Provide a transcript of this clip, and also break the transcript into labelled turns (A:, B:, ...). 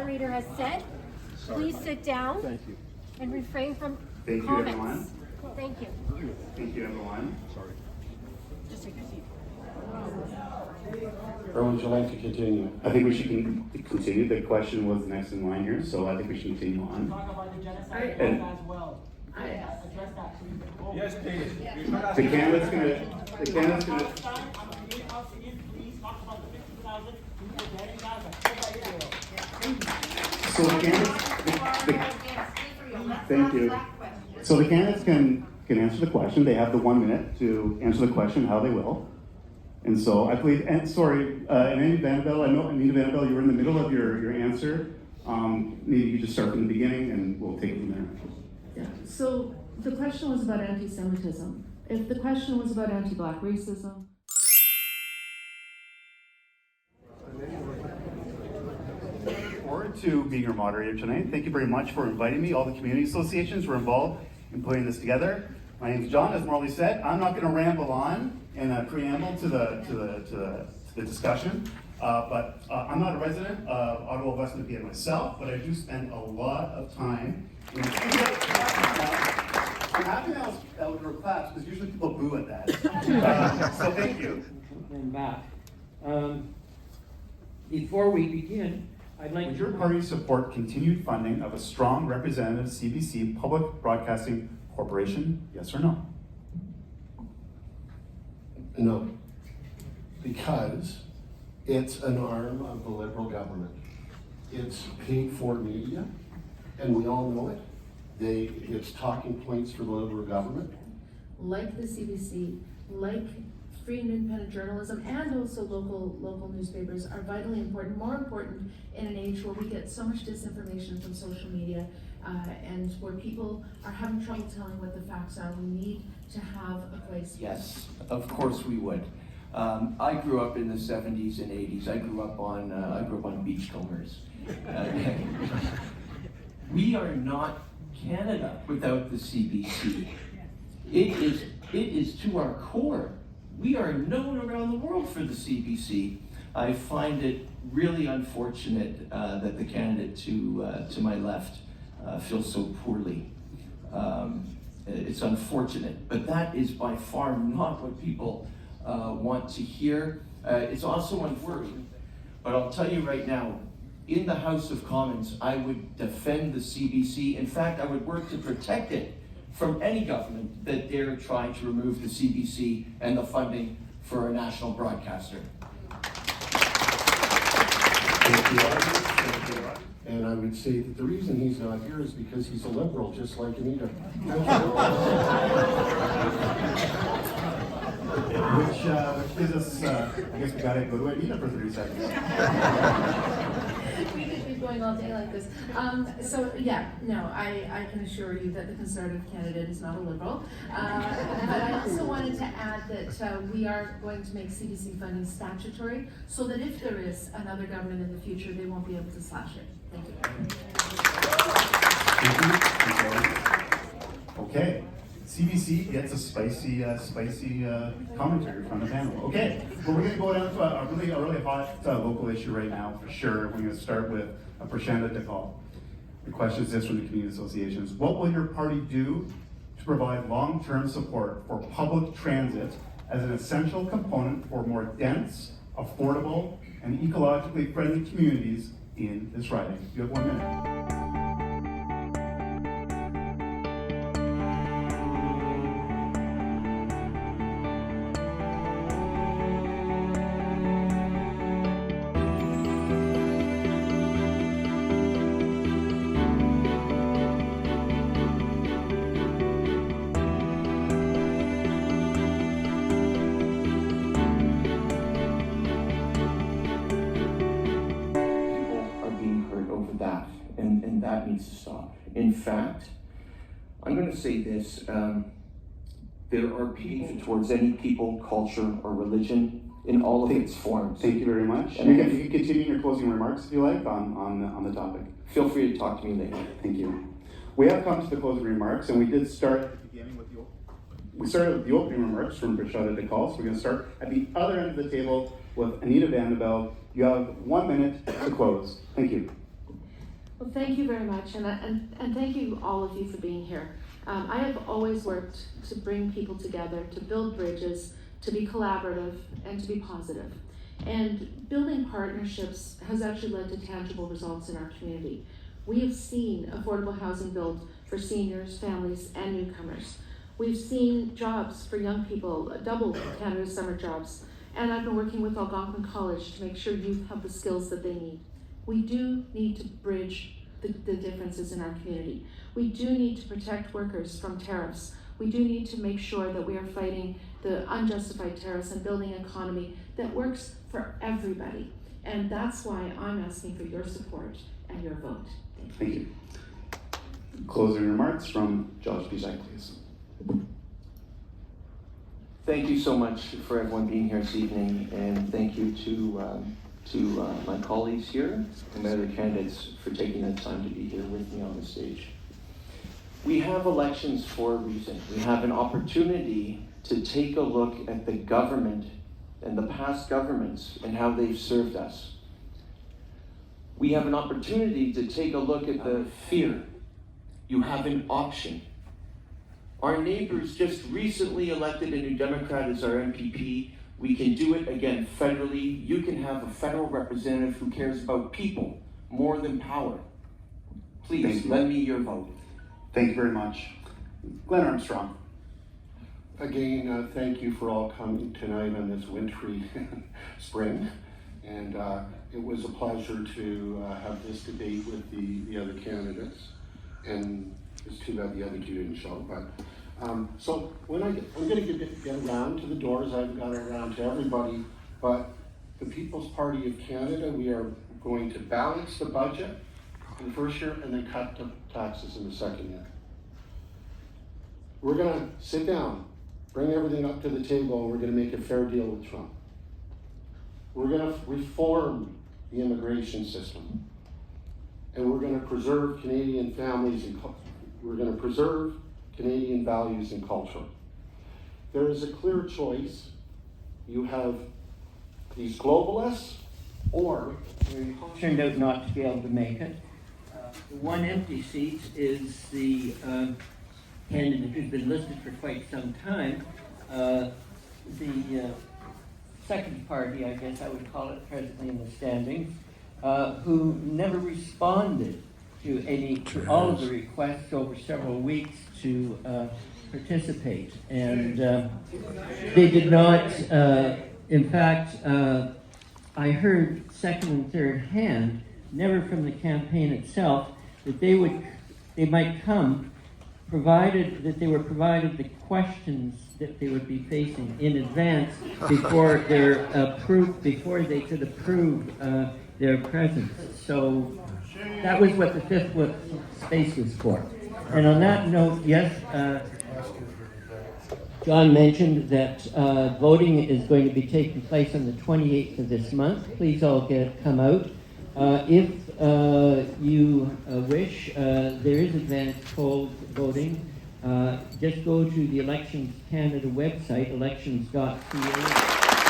A: moderator has said, please sit down.
B: Thank you.
A: And refrain from
C: Thank
A: comments.
C: you, everyone.
A: Thank you.
C: Thank you, everyone.
B: Sorry.
A: Just take your seat.
B: Or would you like to continue?
C: I think we should continue. The question was next in line here, so I think we should continue on.
D: Talk about the genocide
C: And-
D: as well. Address that, please.
B: Yes, please.
C: The candidate's gonna,
D: Last time, I'm gonna be asking you, please talk about the 50,000 people dead in Gaza.
C: so the candidates, thank you. So the candidates can answer the question. They have the 1 minute to answer the question how they will. And so I plead, and sorry, Anita Vanderbilt, I know Anita Vanderbilt, you were in the middle of your answer. Maybe you just start from the beginning and we'll take it from there.
E: Yeah, so the question was about anti-Semitism. If the question was about anti-Black racism,
C: Forward to being your moderator tonight. Thank you very much for inviting me. All the community associations were involved in putting this together. My name is John, as Morley said. I'm not going to ramble on in a preamble to the discussion, but I'm not a resident of Ottawa West Nepean myself, but I do spend a lot of time in I'm happy that outdoor claps because usually people boo at that. So thank you.
F: I'm back. Before we begin, I'd like
C: Would
F: to...
C: your party support continued funding of a strong representative CBC Public Broadcasting Corporation? Yes or no?
B: No. Because it's an arm of the Liberal government. It's paid for media, and we all know it. It's talking points for the Liberal government.
E: like the CBC, like free and independent journalism, and also local newspapers are vitally important, more important in an age where we get so much disinformation from social media, and where people are having trouble telling what the facts are. We need to have a place.
G: Yes, of course we would. I grew up in the 70s and 80s. I grew up on beachcombers. We are not Canada without the CBC. It is to our core. We are known around the world for the CBC. I find it really unfortunate that the candidate to my left feels so poorly. It's unfortunate, but that is by far not what people want to hear. It's also unworrying, but I'll tell you right now, in the House of Commons, I would defend the CBC. In fact, I would work to protect it from any government that dare try to remove the CBC and the funding for a national broadcaster.
B: And I would say that the reason he's not here is because he's a Liberal, just like Anita.
C: Which gives us, I guess we gotta go to Anita for 30 seconds.
E: We could be going all day like this. So yeah, no, I can assure you that the Conservative candidate is not a Liberal. But I also wanted to add that we are going to make CBC funding statutory, so that if there is another government in the future, they won't be able to slash it. Thank you.
C: Okay, CBC gets a spicy commentary from the panel. Okay, well, we're gonna go down to a really hot local issue right now for sure. We're gonna start with Prashanda Dekal. The question is this from the community associations: what will your party do to provide long-term support for public transit as an essential component for more dense, affordable, and ecologically friendly communities in this riding? You have 1 minute.
G: And that needs to stop. In fact, I'm going to say this, there are people towards any people, culture, or religion in all of its forms.
C: Thank you very much. And you can continue your closing remarks if you like on the topic.
G: Feel free to talk to me later.
C: Thank you. We have come to the closing remarks, and we did start at the beginning with we started with the opening remarks from Prashanda Dekal, so we're going to start at the other end of the table with Anita Vanderbilt. You have 1 minute to close. Thank you.
E: Well, thank you very much, and thank you all of you for being here. I have always worked to bring people together, to build bridges, to be collaborative, and to be positive. And building partnerships has actually led to tangible results in our community. We have seen affordable housing built for seniors, families, and newcomers. We've seen jobs for young people, double Canada's summer jobs. And I've been working with Algonquin College to make sure youth have the skills that they need. We do need to bridge the differences in our community. We do need to protect workers from tariffs. We do need to make sure that we are fighting the unjustified tariffs and building an economy that works for everybody. And that's why I'm asking for your support and your vote.
C: Thank you. Closing remarks from Josh Bijak, please.
G: Thank you so much for everyone being here this evening, and thank you to my colleagues here and my other candidates for taking the time to be here with me on the stage. We have elections for a reason. We have an opportunity to take a look at the government and the past governments and how they've served us. We have an opportunity to take a look at the fear. You have an option. Our neighbors just recently elected a New Democrat as our MPP. We can do it again federally. You can have a federal representative who cares about people more than power. Please, lend me your vote.
C: Thank you very much. Glenn Armstrong.
B: Again, thank you for all coming tonight on this wintry spring. And it was a pleasure to have this debate with the other candidates. And it's too bad the other two didn't show. But so when I'm going to get around to the doors. I haven't got around to everybody. But the People's Party of Canada, we are going to balance the budget in the first year and then cut the taxes in the second year. We're going to sit down, bring everything up to the table, and we're going to make a fair deal with Trump. We're going to reform the immigration system. And we're going to preserve Canadian families and we're going to preserve Canadian values and culture. There is a clear choice. You have these globalists or
F: Turned out not to be able to make it. The one empty seat is the candidate who's been listed for quite some time. The second party, I guess I would call it, presently in the standings, who never responded to all of the requests over several weeks to participate. And they did not, in fact, I heard second and third hand, never from the campaign itself, that they might come, provided that they were provided the questions that they would be facing in advance before they could approve their presence. So that was what the fifth space was for. And on that note, yes, John mentioned that voting is going to be taking place on the 28th of this month. Please all come out. If you wish, there is advance poll voting. Just go to the Elections Canada website, elections.ca.